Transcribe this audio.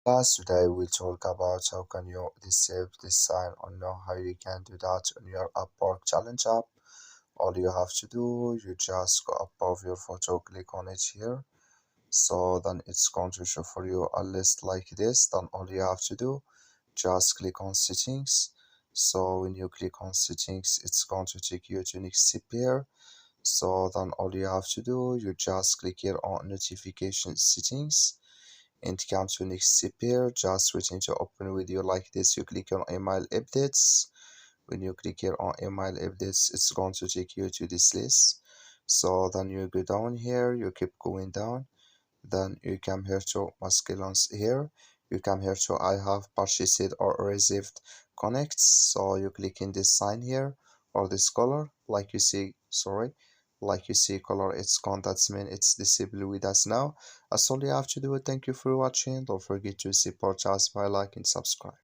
Class today we'll talk about how can you disable this sign or know how you can do that on your Upwork challenge app. All you have to do, you just go above your photo, click on it here. So then it's going to show for you a list like this. Then all you have to do, just click on settings. So when you click on settings, it's going to take you to next step here. So then all you have to do, you just click here on notification settings and come to next step here. Just waiting to open with you like this. You click on email updates. When you click here on email updates, it's going to take you to this list. So then you go down here, you keep going down, then you come here to masculines here. You come here to I have purchased or received connects. So you click in this sign here or this color, like you see, sorry, like you see color, it's gone. That's mean it's disabled with us now. That's all you have to do. Thank you for watching. Don't forget to support us by like and subscribe.